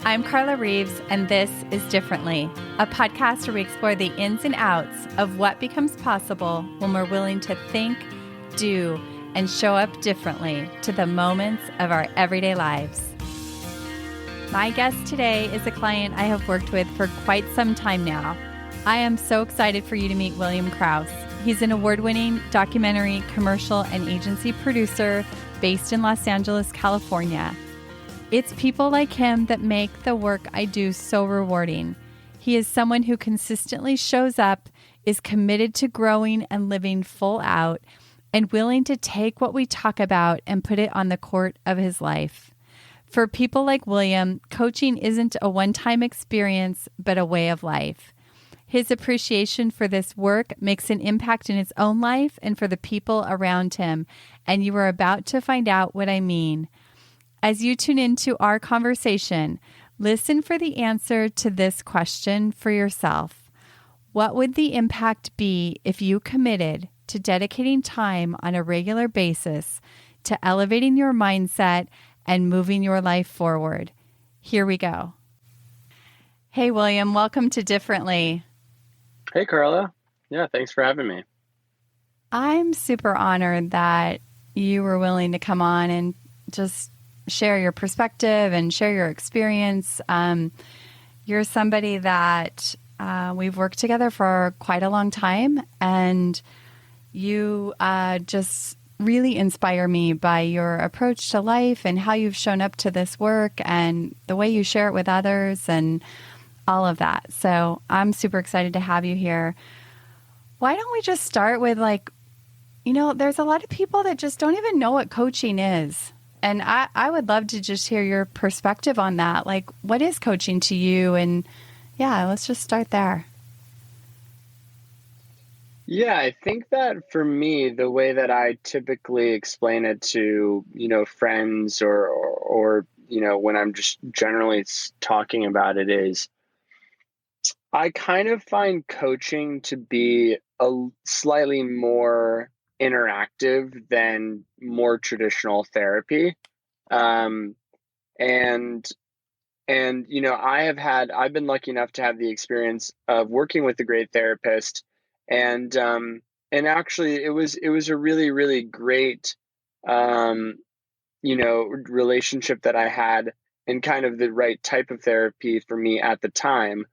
I'm Carla Reeves, and this is Differently, a podcast where we explore the ins and outs of what becomes possible when we're willing to think, do, and show up differently to the moments of our everyday lives. My guest today is a client I have worked with for quite some time now. I am so excited for you to meet William Crouse. He's an award-winning documentary, commercial, and agency producer based in Los Angeles, California. It's people like him that make the work I do so rewarding. He is someone who consistently shows up, is committed to growing and living full out, and willing to take what we talk about and put it on the court of his life. For people like William, coaching isn't a one-time experience, but a way of life. His appreciation for this work makes an impact in his own life and for the people around him, and you are about to find out what I mean. As you tune into our conversation, listen for the answer to this question for yourself. What would the impact be if you committed to dedicating time on a regular basis to elevating your mindset and moving your life forward? Here we go. Hey, William, welcome to Differently. Hey, Carla. Yeah, thanks for having me. I'm super honored that you were willing to come on and just share your perspective and share your experience. You're somebody that we've worked together for quite a long time, and you just really inspire me by your approach to life and how you've shown up to this work and the way you share it with others and all of that. So I'm super excited to have you here. Why don't we just start with there's a lot of people that just don't even know what coaching is. And I would love to just hear your perspective on that. Like, what is coaching to you? And yeah, let's just start there. Yeah, I think that for me, the way that I typically explain it to, friends or when I'm just generally talking about it is I kind of find coaching to be a slightly more interactive than more traditional therapy. Um, and I've been lucky enough to have the experience of working with a great therapist, and actually it was a really, really great, relationship that I had, and kind of the right type of therapy for me at the time.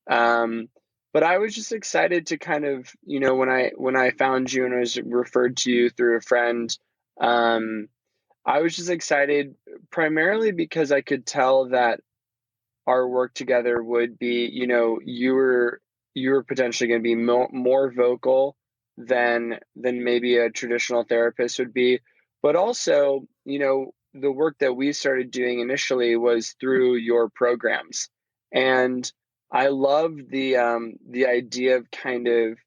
Um, but I was just excited to kind of, when I found you and I was referred to you through a friend, um, I was just excited primarily because I could tell that our work together would be, you were potentially going to be more vocal than maybe a traditional therapist would be. But also, the work that we started doing initially was through your programs. And I love the idea of kind of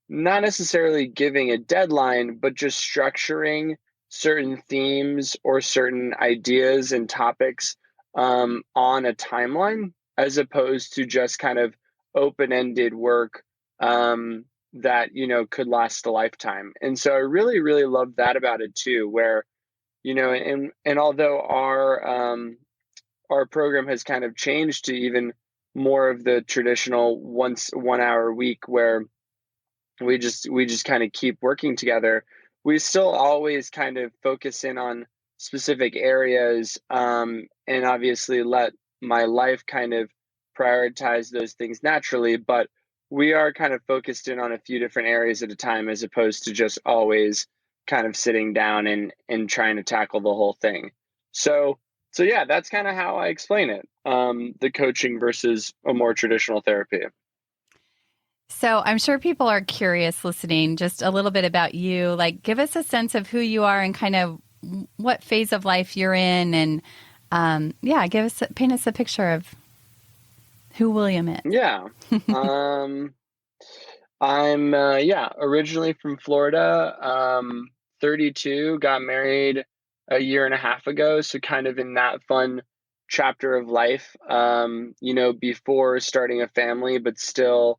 not necessarily giving a deadline, but just structuring certain themes or certain ideas and topics on a timeline, as opposed to just kind of open-ended work that could last a lifetime. And so I really, really love that about it too, where and although our program has kind of changed to even more of the traditional 1 hour week where we just kind of keep working together, we still always kind of focus in on specific areas, and obviously let my life kind of prioritize those things naturally, but we are kind of focused in on a few different areas at a time, as opposed to just always kind of sitting down and trying to tackle the whole thing. So yeah, that's kind of how I explain it, the coaching versus a more traditional therapy. So I'm sure people are curious listening, just a little bit about you. Like, give us a sense of who you are and kind of what phase of life you're in. And paint us a picture of who William is. Yeah. I'm originally from Florida, 32, got married a year and a half ago. So kind of in that fun chapter of life, before starting a family, but still,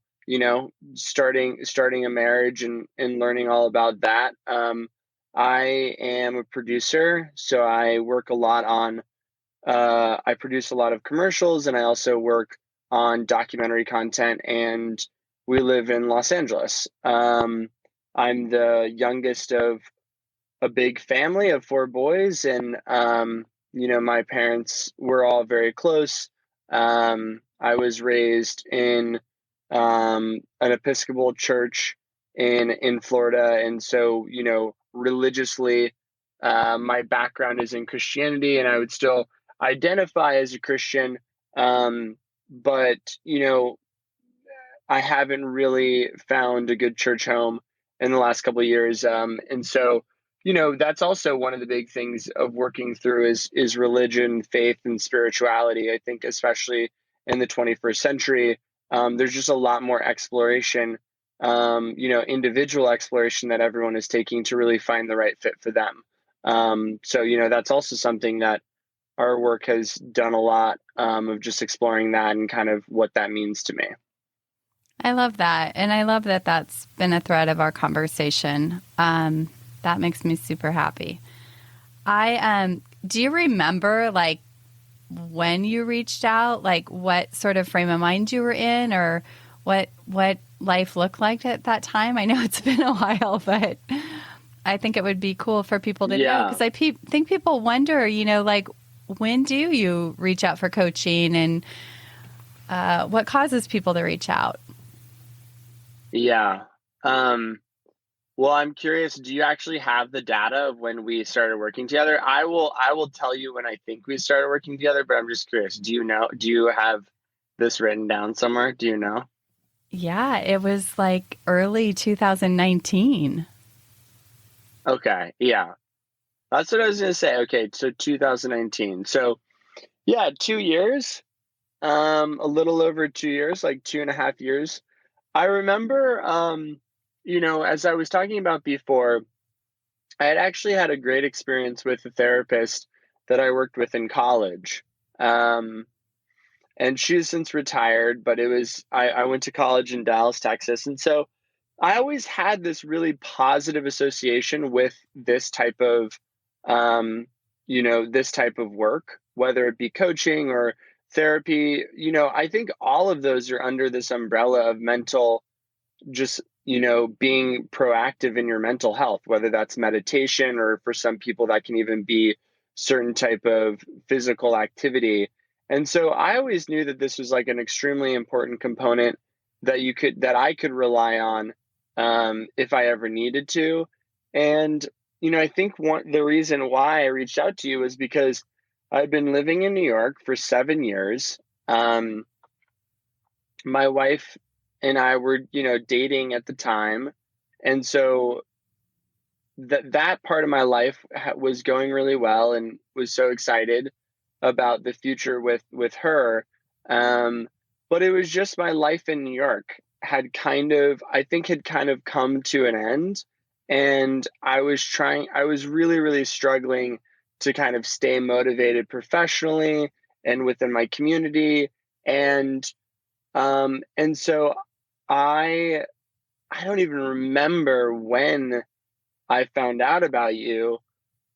starting a marriage and learning all about that. I am a producer, so I work a lot on I produce a lot of commercials, and I also work on documentary content, and we live in Los Angeles. I'm the youngest of a big family of four boys, and my parents were all very close. I was raised in an Episcopal church in Florida, and so religiously, my background is in Christianity, and I would still identify as a Christian. But I haven't really found a good church home in the last couple of years. And so, that's also one of the big things of working through is religion, faith, and spirituality. I think especially in the 21st century, there's just a lot more exploration, individual exploration that everyone is taking to really find the right fit for them. So, that's also something that our work has done a lot of just exploring that and kind of what that means to me. I love that. And I love that that's been a thread of our conversation. That makes me super happy. Do you remember like when you reached out, like what sort of frame of mind you were in, or what life looked like at that time? I know it's been a while, but I think it would be cool for people to know, because I think people wonder, like when do you reach out for coaching, and what causes people to reach out? Yeah. Well, I'm curious, do you actually have the data of when we started working together? I will tell you when I think we started working together, but I'm just curious. Do you have this written down somewhere? Do you know? Yeah, it was like early 2019. Okay. Yeah. That's what I was going to say. Okay. So 2019. So yeah, 2 years, a little over 2 years, like 2.5 years. I remember, as I was talking about before, I had actually had a great experience with a therapist that I worked with in college. Um, and she's since retired, but I went to college in Dallas, Texas. And so I always had this really positive association with um, this type of work, whether it be coaching or therapy. I think all of those are under this umbrella of mental, just being proactive in your mental health, whether that's meditation, or for some people that can even be certain type of physical activity. And so I always knew that this was like an extremely important component that I could rely on if I ever needed to. And I think the reason why I reached out to you is because I've been living in New York for 7 years. My wife and I were, dating at the time. And so that part of my life was going really well, and was so excited about the future with her. But it was just my life in New York I think had kind of come to an end. And I was really, really struggling to kind of stay motivated professionally and within my community. And so I I don't even remember when I found out about you,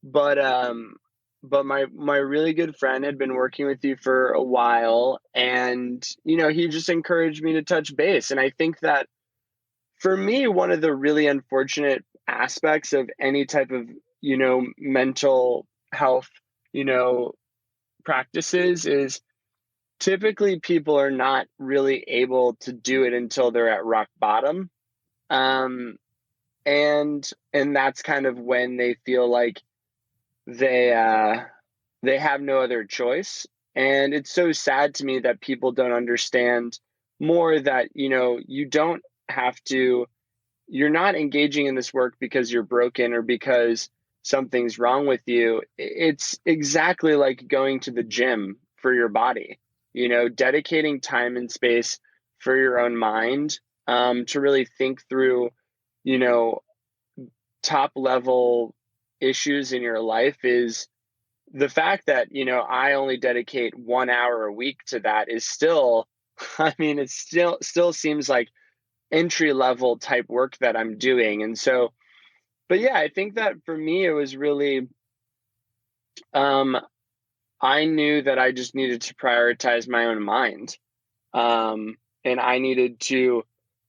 but my really good friend had been working with you for a while, and he just encouraged me to touch base. And I think that for me, one of the really unfortunate aspects of any type of mental health you know practices is typically people are not really able to do it until they're at rock bottom. Um, and that's kind of when they feel like they uh, they have no other choice. And it's so sad to me that people don't understand more that you don't have to. You're not engaging in this work because you're broken or because something's wrong with you. It's exactly like going to the gym for your body, dedicating time and space for your own mind, to really think through, you know, top level issues in your life. Is the fact that, I only dedicate 1 hour a week to that is still, I mean, it still seems like entry level type work that I'm doing. And so, but yeah, I think that for me, it was really, um, I knew that I just needed to prioritize my own mind. And I needed to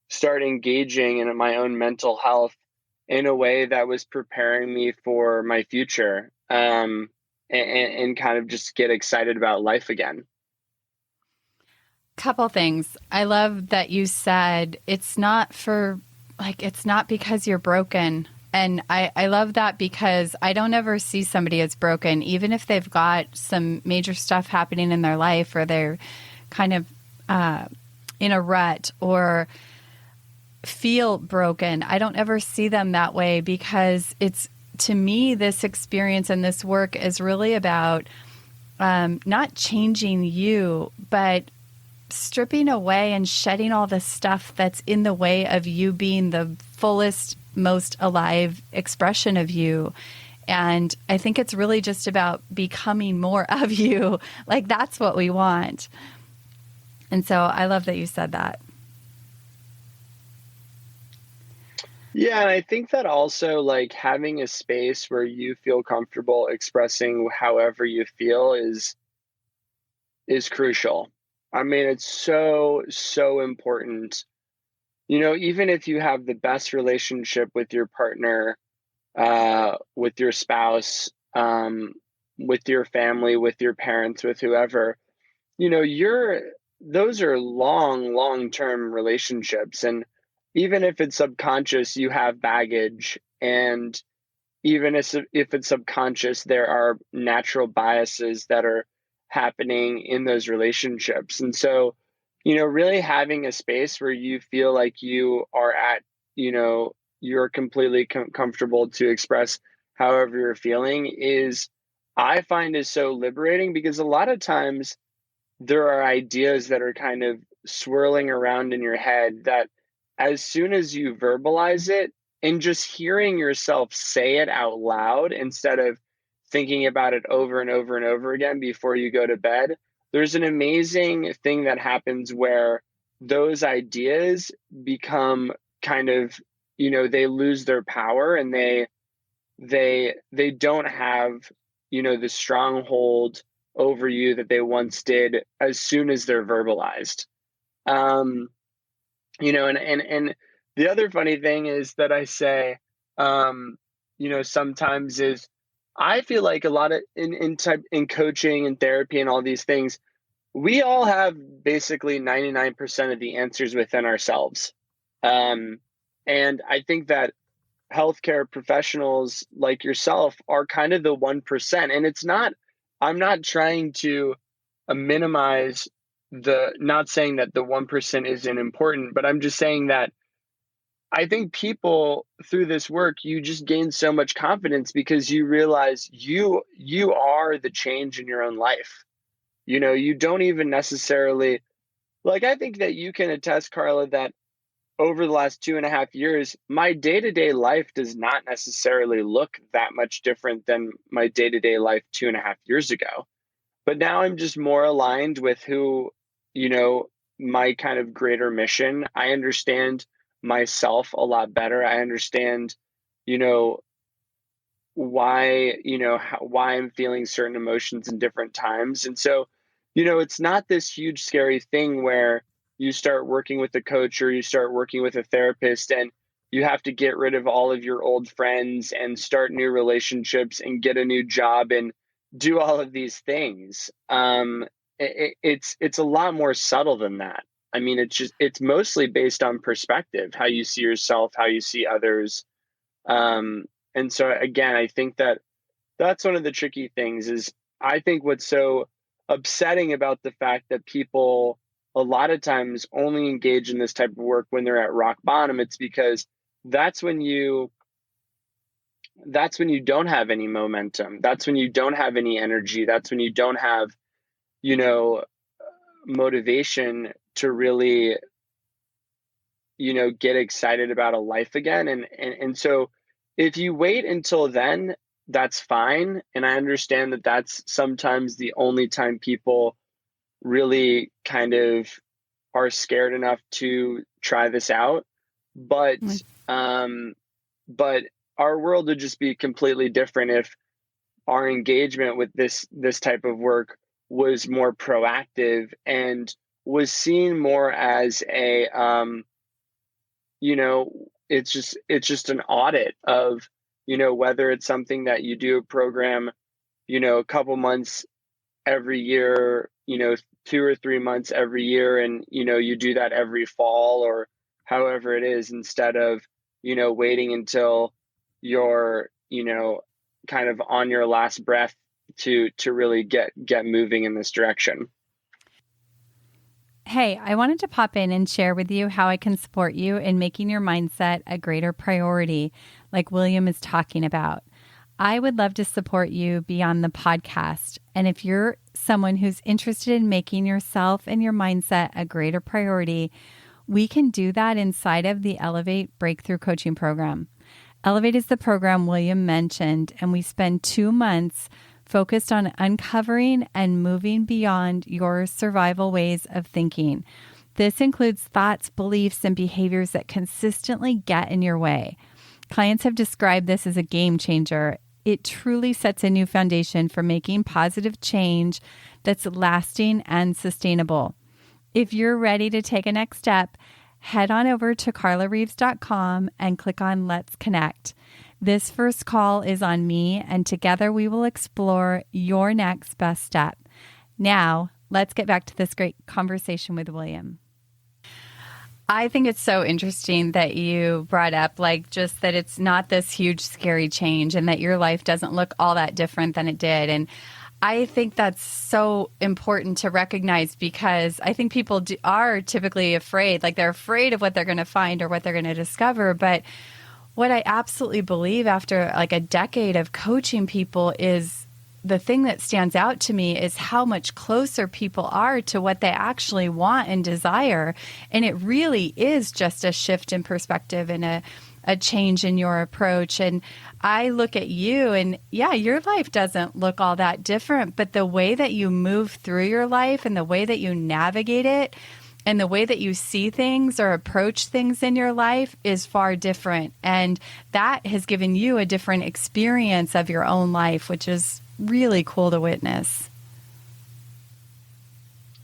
start engaging in my own mental health in a way that was preparing me for my future, and kind of just get excited about life again. Couple things. I love that you said it's not it's not because you're broken. And I love that because I don't ever see somebody as broken, even if they've got some major stuff happening in their life or they're kind of in a rut or feel broken. I don't ever see them that way because to me, this experience and this work is really about not changing you, but stripping away and shedding all the stuff that's in the way of you being the fullest, most alive expression of you. And I think it's really just about becoming more of you. Like, that's what we want. And so I love that you said that. Yeah, and I think that also, like, having a space where you feel comfortable expressing however you feel is crucial. I mean, it's so important. Even if you have the best relationship with your partner, with your spouse, with your family, with your parents, with whoever, you're those are long-term relationships. And even if it's subconscious, you have baggage. And even if it's subconscious, there are natural biases that are happening in those relationships. And so, really having a space where you feel like you are you're completely comfortable to express however you're feeling I find is so liberating, because a lot of times there are ideas that are kind of swirling around in your head that, as soon as you verbalize it and just hearing yourself say it out loud instead of thinking about it over and over and over again before you go to bed, there's an amazing thing that happens where those ideas become kind of, they lose their power, and they don't have, the stronghold over you that they once did as soon as they're verbalized. Um, and the other funny thing is that I say, sometimes is I feel like a lot of in coaching and therapy and all these things, we all have basically 99% of the answers within ourselves. And I think that healthcare professionals like yourself are kind of the 1%. And I'm not trying to minimize not saying that the 1% isn't important, but I'm just saying that I think people, through this work, you just gain so much confidence because you realize you are the change in your own life. You don't even necessarily, like, I think that you can attest, Carla, that over the last 2.5 years, my day-to-day life does not necessarily look that much different than my day-to-day life 2.5 years ago. But now I'm just more aligned with you know, my kind of greater mission. I understand myself a lot better. I understand, you know, why I'm feeling certain emotions in different times. And so, it's not this huge scary thing where you start working with a coach or you start working with a therapist and you have to get rid of all of your old friends and start new relationships and get a new job and do all of these things. It's a lot more subtle than that. I mean, it's mostly based on perspective, how you see yourself, how you see others. And so again, I think that that's one of the tricky things is, I think what's so upsetting about the fact that people a lot of times only engage in this type of work when they're at rock bottom. It's because that's when you don't have any momentum. That's when you don't have any energy. That's when you don't have, you know, motivation to really, get excited about a life again. And so if you wait until then, that's fine. And I understand that that's sometimes the only time people really kind of are scared enough to try this out. But but our world would just be completely different if our engagement with this type of work was more proactive and was seen more as a it's just an audit of, whether it's something that you do a program, a couple months every year, 2 or 3 months every year, and you do that every fall or however it is, instead of waiting until you're kind of on your last breath to really get moving in this direction. Hey, I wanted to pop in and share with you how I can support you in making your mindset a greater priority, like William is talking about. I would love to support you beyond the podcast. And if you're someone who's interested in making yourself and your mindset a greater priority, we can do that inside of the Elevate Breakthrough Coaching Program. Elevate is the program William mentioned, and we spend 2 months focused on uncovering and moving beyond your survival ways of thinking. This includes thoughts, beliefs, and behaviors that consistently get in your way. Clients have described this as a game changer. It truly sets a new foundation for making positive change that's lasting and sustainable. If you're ready to take a next step, head on over to carlareeves.com and click on Let's Connect. This first call is on me, and together we will explore your next best step. Now, let's get back to this great conversation with William. I think it's so interesting that you brought up, like, just that it's not this huge, scary change and that your life doesn't look all that different than it did. And I think that's so important to recognize, because I think people are typically afraid, like they're afraid of what they're going to find or what they're going to discover. But what I absolutely believe after like a decade of coaching people is the thing that stands out to me is how much closer people are to what they actually want and desire. And it really is just a shift in perspective and a change in your approach. And I look at you and yeah, your life doesn't look all that different, but the way that you move through your life and the way that you navigate it and the way that you see things or approach things in your life is far different. And that has given you a different experience of your own life, which is really cool to witness.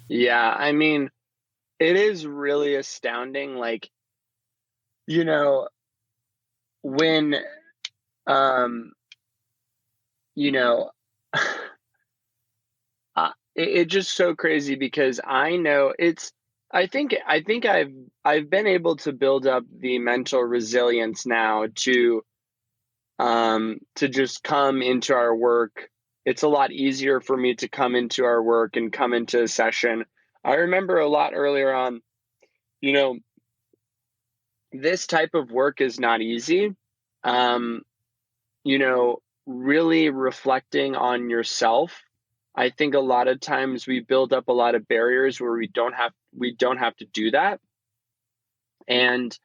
Yeah, I mean, it is really astounding. Like, when, you know, it's just so crazy because I know I think I've been able to build up the mental resilience now to just come into our work. It's a lot easier for me to come into our work and come into a session. I remember a lot earlier on, you know, this type of work is not easy. Um, really reflecting on yourself. I think a lot of times we build up a lot of barriers where we don't have to do that. And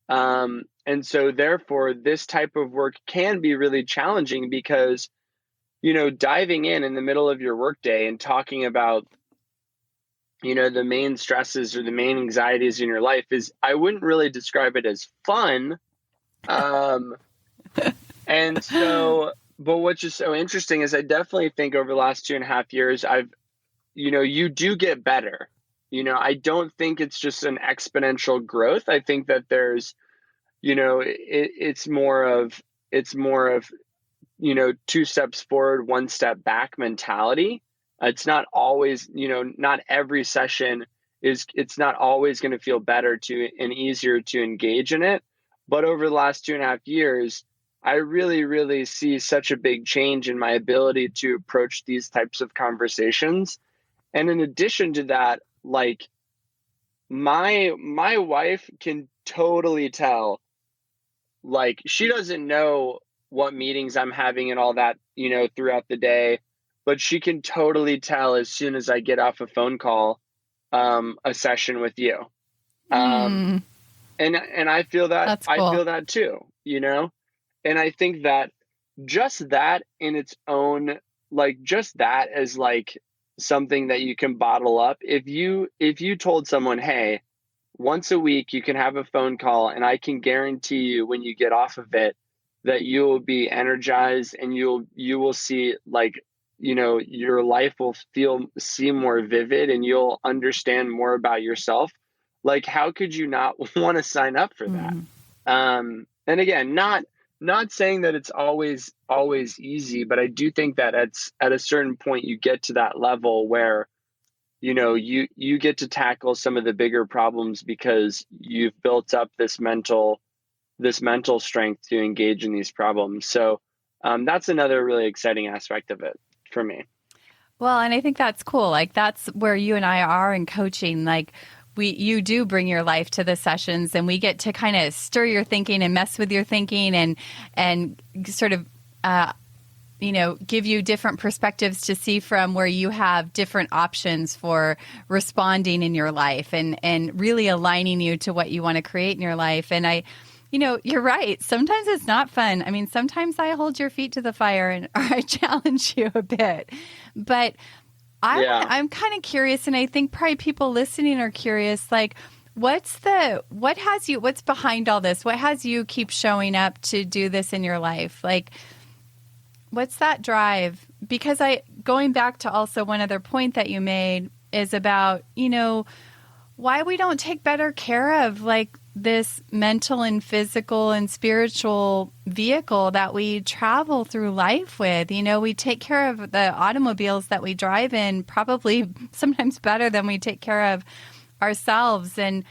so therefore this type of work can be really challenging because, diving in the middle of your workday and talking about, the main stresses or the main anxieties in your life I wouldn't really describe it as fun. Um, and so, but what's just so interesting is I definitely think over the last 2.5 years, you do get better. I don't think it's just an exponential growth. I think that there's, it's more of 2 steps forward, 1 step back mentality. It's not always, not every session it's not always going to feel better and easier to engage in it. But over the last 2.5 years, I really, really see such a big change in my ability to approach these types of conversations. And in addition to that, like my wife can totally tell, like she doesn't know what meetings I'm having and all that, throughout the day, but she can totally tell as soon as I get off a phone call, a session with you. And I feel that. That's cool. I feel that too, and I think that just that in its own, like just that as like something that you can bottle up. If you told someone, hey, once a week you can have a phone call and I can guarantee you when you get off of it, that you'll be energized, and you will see, like, your life will seem more vivid, and you'll understand more about yourself. Like, how could you not want to sign up for that? Mhm. And again, not saying that it's always easy, but I do think that at a certain point you get to that level where you get to tackle some of the bigger problems because you've built up this mental strength to engage in these problems. So that's another really exciting aspect of it for me. Well, and I think that's cool. Like that's where you and I are in coaching. Like you do bring your life to the sessions, and we get to kind of stir your thinking and mess with your thinking, and sort of give you different perspectives to see from where you have different options for responding in your life, and really aligning you to what you want to create in your life. And you're right. Sometimes it's not fun. I mean, sometimes I hold your feet to the fire and or I challenge you a bit. But Yeah. I'm kind of curious, and I think probably people listening are curious, like, what's behind all this? What has you keep showing up to do this in your life? Like, what's that drive? Because going back to also one other point that you made is about, why we don't take better care of like this mental and physical and spiritual vehicle that we travel through life with. We take care of the automobiles that we drive in probably sometimes better than we take care of ourselves. And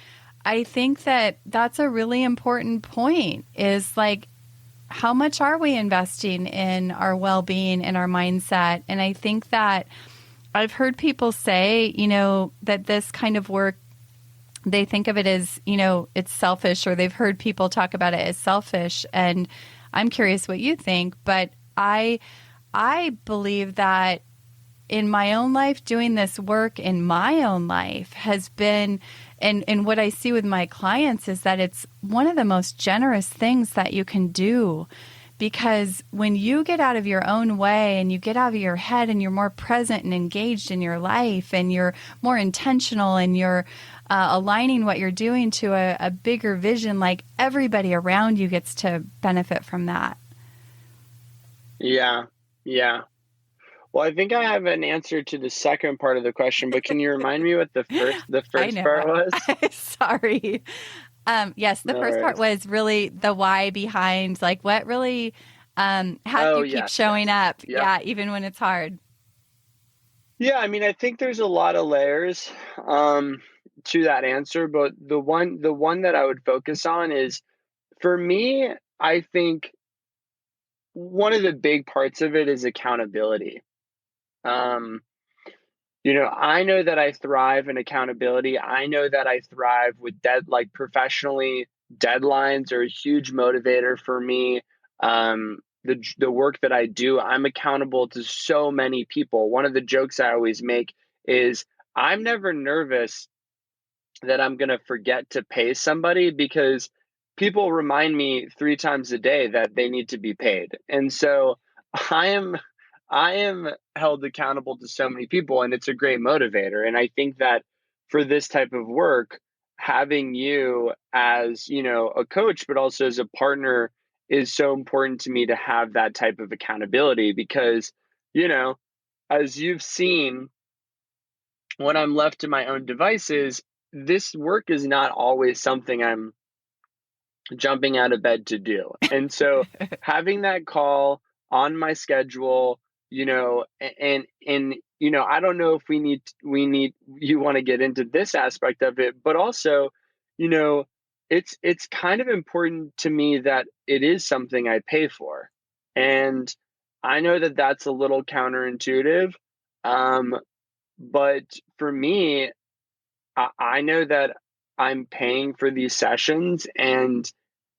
I think that that's a really important point, is like, how much are we investing in our well-being and our mindset? And I think that I've heard people say, that this kind of work, they think of it as, it's selfish, or they've heard people talk about it as selfish. And I'm curious what you think, but I believe that in my own life, doing this work in my own life has been, and what I see with my clients is that it's one of the most generous things that you can do. Because when you get out of your own way and you get out of your head and you're more present and engaged in your life, and you're more intentional, and you're aligning what you're doing to a bigger vision, like, everybody around you gets to benefit from that. Yeah. Yeah. Well, I think I have an answer to the second part of the question, but can you remind me what the I first know. part was? Sorry. Yes, the No first part worries. was really the why behind, like, what really has Oh, you keep yes, showing yes. up. Yep. Yeah, even when it's hard. Yeah, I mean, I think there's a lot of layers to that answer, but the one that I would focus on is, for me, I think one of the big parts of it is accountability. Um, I know that I thrive in accountability. I know that I thrive with like, professionally, deadlines are a huge motivator for me. The work that I do, I'm accountable to so many people. One of the jokes I always make is, I'm never nervous that I'm going to forget to pay somebody, because people remind me 3 times a day that they need to be paid. And so I am I am held accountable to so many people, and it's a great motivator. And I think that for this type of work, having you as, a coach, but also as a partner, is so important to me, to have that type of accountability, because, you know, as you've seen, when I'm left to my own devices, this work is not always something I'm jumping out of bed to do. And so having that call on my schedule, I don't know if you want to get into this aspect of it, but also, you know, it's kind of important to me that it is something I pay for. And I know that that's a little counterintuitive. Um, but for me, I know that I'm paying for these sessions, and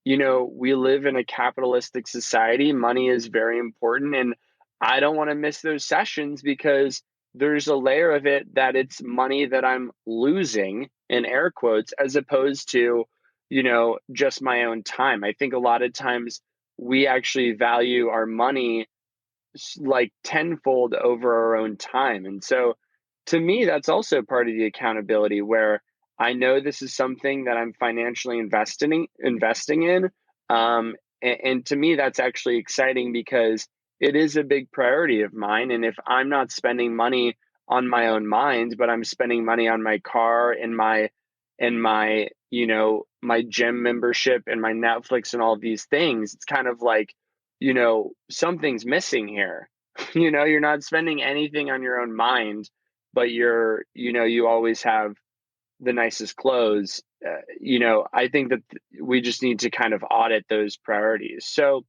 we live in a capitalistic society. Money is very important, and I don't want to miss those sessions, because there's a layer of it that it's money that I'm losing, in air quotes, as opposed to, just my own time. I think a lot of times we actually value our money like tenfold over our own time. And so, to me, that's also part of the accountability, where I know this is something that I'm financially investing in. and to me, that's actually exciting because it is a big priority of mine. And if I'm not spending money on my own mind, but I'm spending money on my car and my, my gym membership and my Netflix and all these things, it's kind of like, something's missing here. You're not spending anything on your own mind, but you always have the nicest clothes. I think that we just need to kind of audit those priorities. So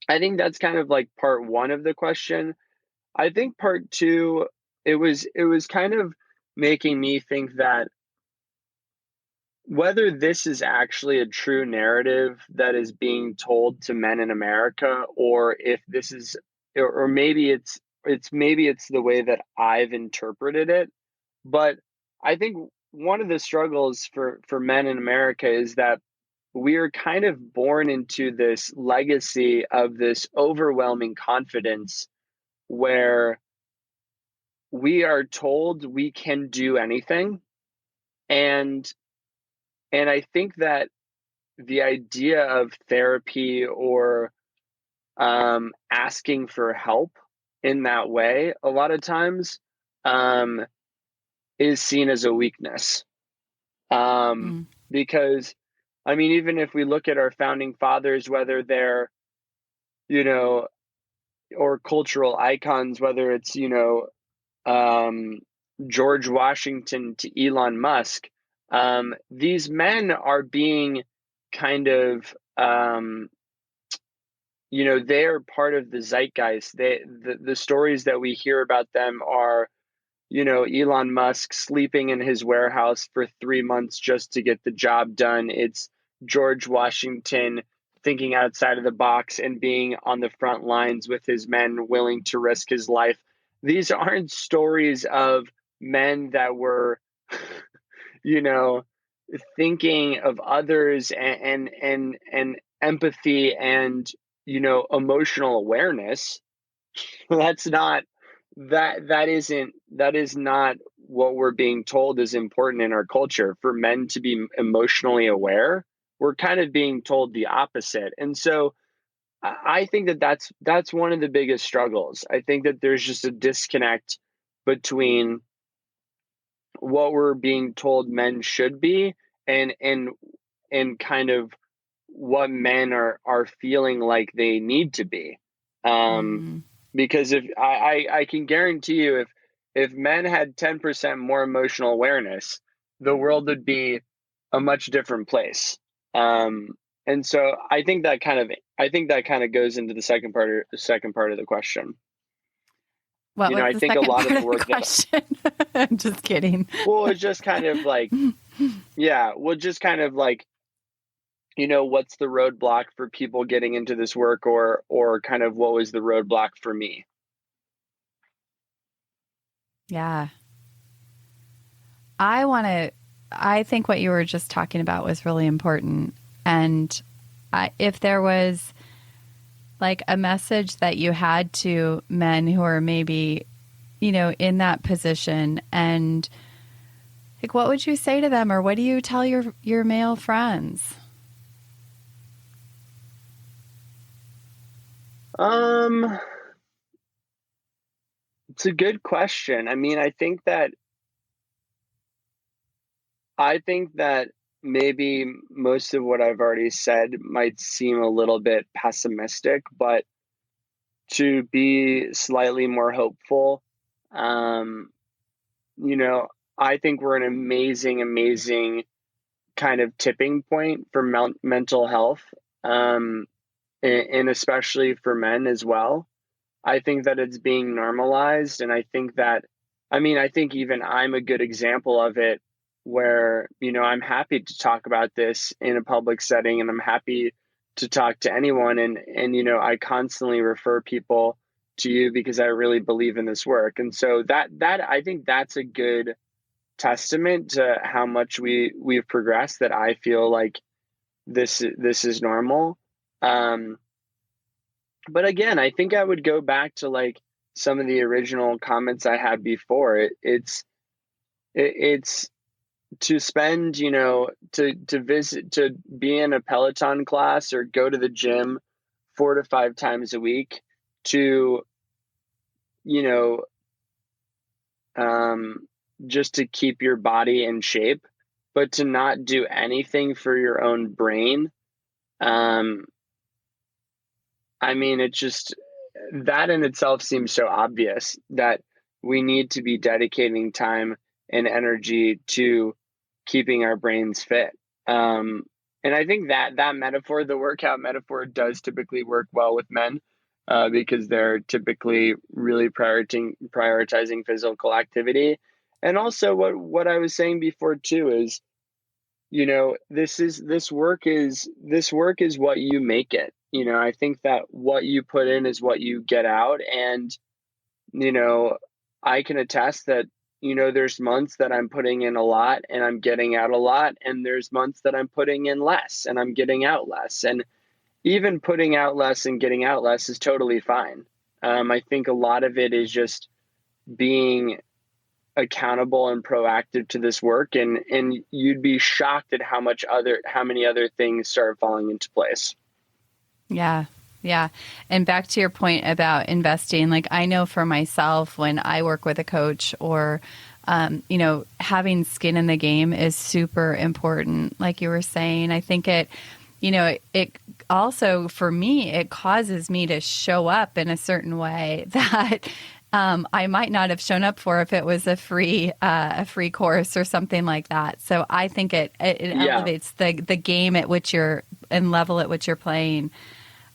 I think that's kind of like part one of the question. I think part two, it was kind of making me think that whether this is actually a true narrative that is being told to men in America, or if this is, or maybe it's the way that I've interpreted it. But I think one of the struggles for men in America is that we are kind of born into this legacy of this overwhelming confidence where we are told we can do anything. And I think that the idea of therapy or asking for help in that way, a lot of times, um, is seen as a weakness. Mm. Because, I mean, even if we look at our founding fathers, whether they're, you know, or cultural icons, whether it's, um, George Washington to Elon Musk, these men are being kind of, they're part of the zeitgeist. The stories that we hear about them are, Elon Musk sleeping in his warehouse for 3 months just to get the job done. It's George Washington thinking outside of the box and being on the front lines with his men willing to risk his life. These aren't stories of men that were, you know, thinking of others and empathy and, emotional awareness. That's not that is not what we're being told is important in our culture. For men to be emotionally aware, we're kind of being told the opposite. And so I think that that's one of the biggest struggles. I think that there's just a disconnect between what we're being told men should be and kind of what men are feeling like they need to be. Um, Mm. because if I can guarantee you, if men had 10% more emotional awareness, the world would be a much different place. Um, and so I think that kind of goes into the second part of the question. What was I the think a second lot of part the of the work that, question? I'm just kidding. well, it's just kind of like, yeah, well, just kind of like, what's the roadblock for people getting into this work, or kind of what was the roadblock for me? Yeah. I think what you were just talking about was really important. And if there was like a message that you had to men who are maybe, in that position, and like, what would you say to them, or what do you tell your male friends? Um, it's a good question. I mean, I think that maybe most of what I've already said might seem a little bit pessimistic, but to be slightly more hopeful, um, you know, I think we're an amazing, amazing kind of tipping point for mental health, um, and especially for men as well. I think that it's being normalized. And I think that, I mean, I think even I'm a good example of it where, I'm happy to talk about this in a public setting and I'm happy to talk to anyone. And I constantly refer people to you because I really believe in this work. And so that I think that's a good testament to how much we've progressed, that I feel like this is normal. Um, but again, I think I would go back to like some of the original comments I had before. It's to spend, to visit, to be in a Peloton class or go to the gym 4 to 5 times a week to, you know, just to keep your body in shape, but to not do anything for your own brain. I mean, it just, that in itself seems so obvious that we need to be dedicating time and energy to keeping our brains fit. And I think that metaphor, the workout metaphor, does typically work well with men because they're typically really prioritizing physical activity. And also, what I was saying before too is, this work is what you make it. I think that what you put in is what you get out. And, I can attest that, there's months that I'm putting in a lot and I'm getting out a lot. And there's months that I'm putting in less and I'm getting out less. And even putting out less and getting out less is totally fine. I think a lot of it is just being accountable and proactive to this work, and you'd be shocked at how many other things start falling into place. Yeah. And back to your point about investing, like I know for myself, when I work with a coach or, having skin in the game is super important. Like you were saying, I think it also, for me, it causes me to show up in a certain way that I might not have shown up for if it was a free course or something like that. So I think it elevates the game at which you're and level at which you're playing.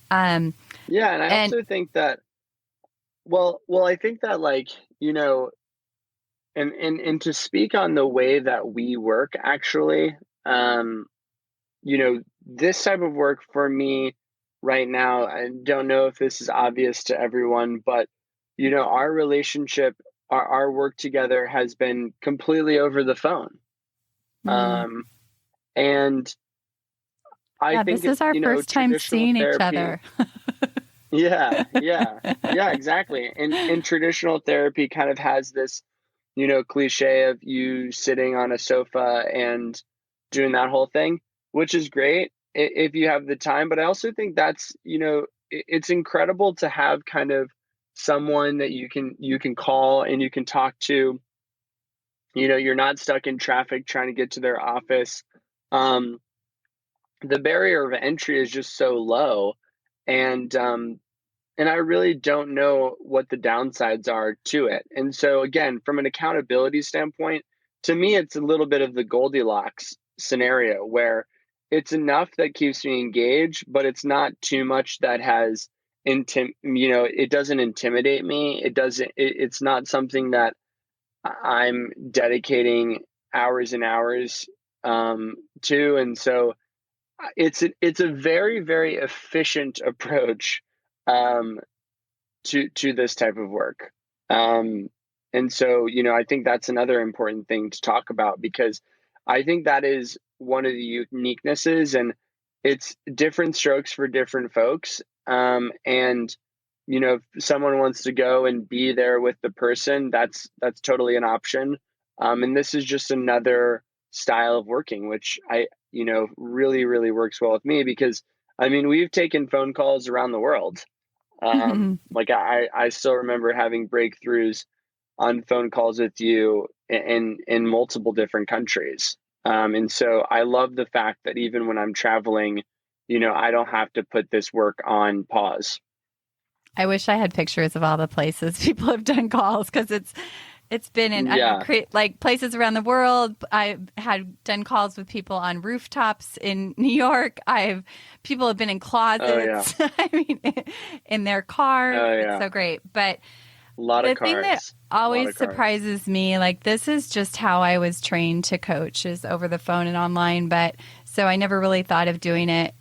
And I also think that, I think that, like, and to speak on the way that we work, actually, this type of work for me right now, I don't know if this is obvious to everyone, but, our relationship, our work together has been completely over the phone. And I think this is our first time seeing each other. Yeah, exactly. And traditional therapy kind of has this, cliche of you sitting on a sofa and doing that whole thing, which is great if you have the time. But I also think that's, it's incredible to have kind of someone that you can call and you can talk to. You're not stuck in traffic trying to get to their office. The barrier of entry is just so low, and I really don't know what the downsides are to it. And so again, from an accountability standpoint, to me, it's a little bit of the Goldilocks scenario where it's enough that keeps me engaged, but it's not too much that has it doesn't intimidate me. It's not something that I'm dedicating hours and hours to. And so it's a very, very efficient approach to this type of work. And so, I think that's another important thing to talk about, because I think that is one of the uniquenesses, and it's different strokes for different folks. And, if someone wants to go and be there with the person, that's totally an option. And this is just another style of working, which really, really works well with me, because we've taken phone calls around the world. Like I still remember having breakthroughs on phone calls with you in multiple different countries. And so I love the fact that even when I'm traveling, I don't have to put this work on pause. I wish I had pictures of all the places people have done calls, because it's been in like places around the world. I've had done calls with people on rooftops in New York. People have been in closets. In their cars. It's so great. But the thing that always surprises me, like, this is just how I was trained to coach, is over the phone and online. But so I never really thought of doing it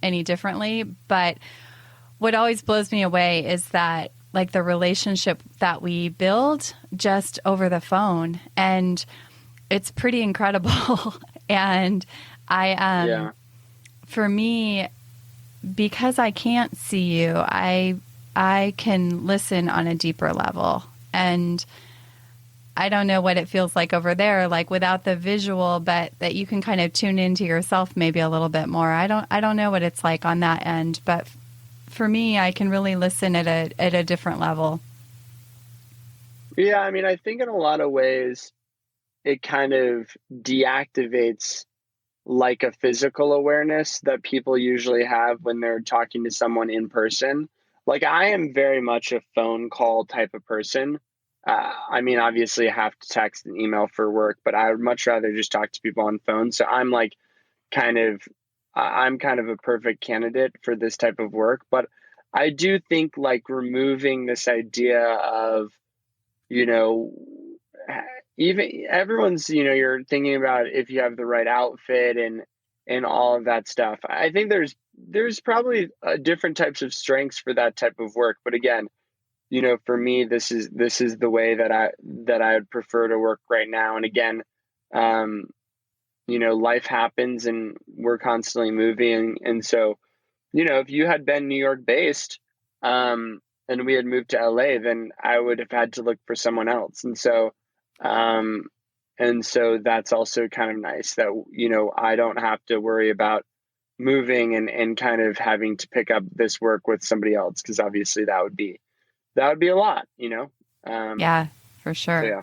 any differently. But what always blows me away is that, like, the relationship that we build just over the phone, and it's pretty incredible. And for me, because I can't see you, I can listen on a deeper level. And I don't know what it feels like over there, like without the visual, but that you can kind of tune into yourself maybe a little bit more. I don't know what it's like on that end, but for me, I can really listen at a different level. Yeah, I mean, I think in a lot of ways it kind of deactivates like a physical awareness that people usually have when they're talking to someone in person. Like I am very much a phone call type of person. I mean, obviously I have to text and email for work, but I would much rather just talk to people on phone. So I'm like kind of, I'm kind of a perfect candidate for this type of work. But I do think like removing this idea of, you know, even everyone's, you're thinking about if you have the right outfit and all of that stuff. I think there's probably different types of strengths for that type of work. But again, for me, this is the way that I would prefer to work right now. And again, um, life happens and we're constantly moving. And so, if you had been New York based, and we had moved to LA, then I would have had to look for someone else. Um, and so that's also kind of nice that, I don't have to worry about moving and kind of having to pick up this work with somebody else. Cause obviously that would be a lot. Yeah, for sure. So yeah.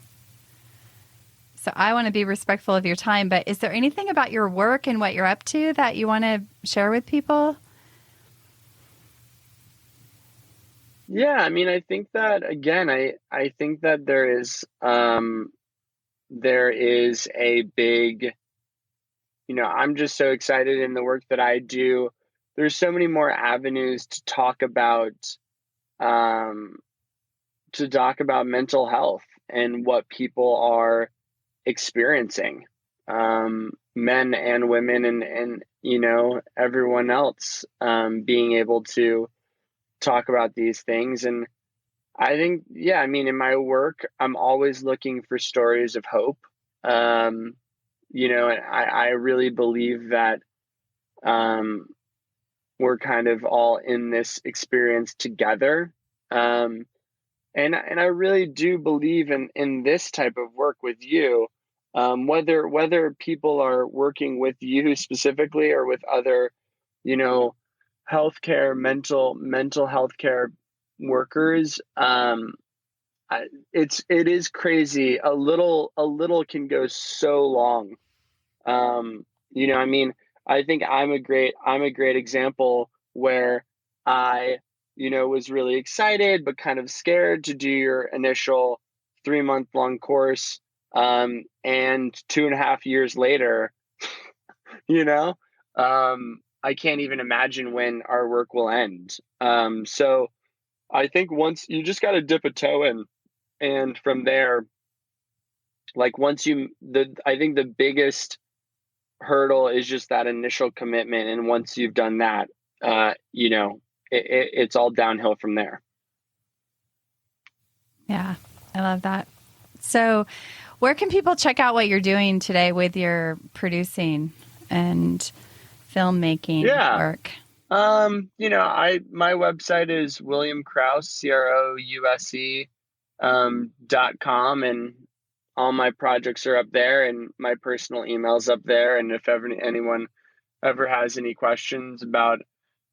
So I want to be respectful of your time, but is there anything about your work and what you're up to that you want to share with people? Yeah. I mean, I think that again, I think that there is a big, I'm just so excited in the work that I do. There's so many more avenues um, to talk about mental health and what people are experiencing, men and women and everyone else, being able to talk about these things. And I think, yeah, I mean, in my work, I'm always looking for stories of hope. And I really believe that um, we're kind of all in this experience together. Um, and I really do believe in this type of work with you, whether people are working with you specifically or with other, you know, healthcare, mental health care workers. It is crazy. A little can go so long. I mean, I think I'm a great example where I, was really excited but kind of scared to do your initial 3-month long course. And 2.5 years later, you know, I can't even imagine when our work will end. So I think once you just got to dip a toe in, and from there, like I think the biggest hurdle is just that initial commitment. And once you've done that, it's all downhill from there. Yeah, I love that. So where can people check out what you're doing today with your producing and filmmaking work? My website is William Crouse, Crouse, .com, and all my projects are up there, and my personal email's up there. And if anyone ever has any questions about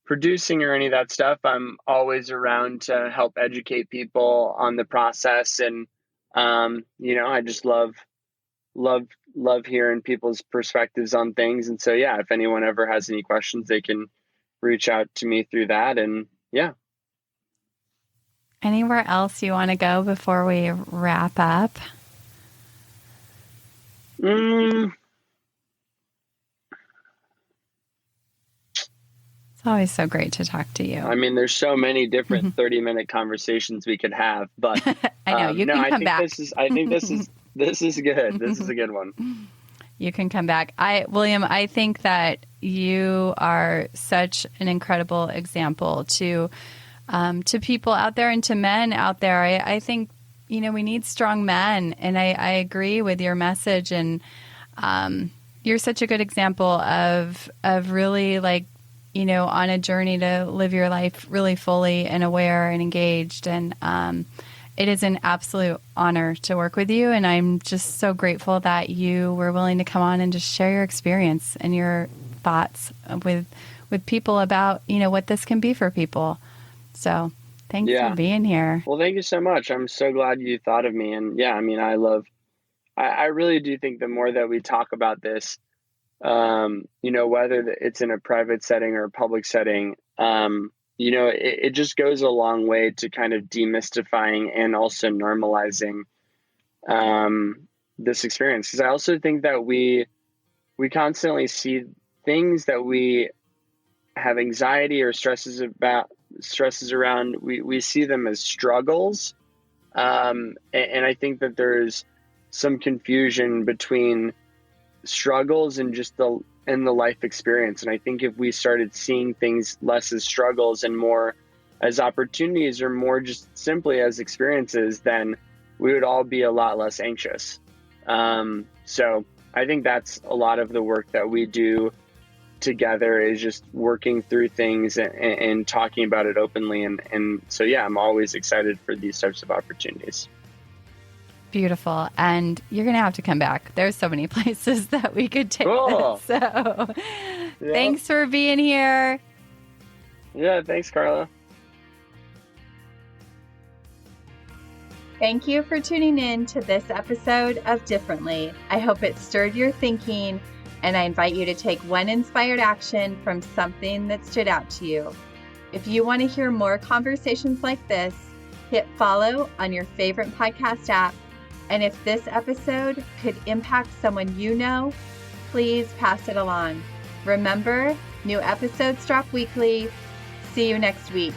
producing or any of that stuff, I'm always around to help educate people on the process. And I just love hearing people's perspectives on things. And so yeah, if anyone ever has any questions, they can reach out to me through that. And yeah. Anywhere else you want to go before we wrap up? It's always so great to talk to you. I mean, there's so many different 30-minute conversations we could have, but I know you can come back. I think this is good. This is a good one. You can come back. William, I think that you are such an incredible example to people out there and to men out there. I think, we need strong men, and I agree with your message. And you're such a good example of really on a journey to live your life really fully and aware and engaged. And It is an absolute honor to work with you, and I'm just so grateful that you were willing to come on and just share your experience and your thoughts with people about, what this can be for people. So thanks for being here. Well, thank you so much. I'm so glad you thought of me. And yeah, I mean, I really do think the more that we talk about this, whether it's in a private setting or a public setting, it just goes a long way to kind of demystifying and also normalizing this experience. Because I also think that we constantly see things that we have anxiety or stresses around. We see them as struggles, and I think that there's some confusion between struggles and just the life experience. And I think if we started seeing things less as struggles and more as opportunities, or more just simply as experiences, then we would all be a lot less anxious. So I think that's a lot of the work that we do together, is just working through things and talking about it openly. And so, yeah, I'm always excited for these types of opportunities. Beautiful. And you're going to have to come back. There's so many places that we could take this. So thanks for being here. Yeah, thanks, Carla. Thank you for tuning in to this episode of Differently. I hope it stirred your thinking, and I invite you to take one inspired action from something that stood out to you. If you want to hear more conversations like this, hit follow on your favorite podcast app. And if this episode could impact someone you know, please pass it along. Remember, new episodes drop weekly. See you next week.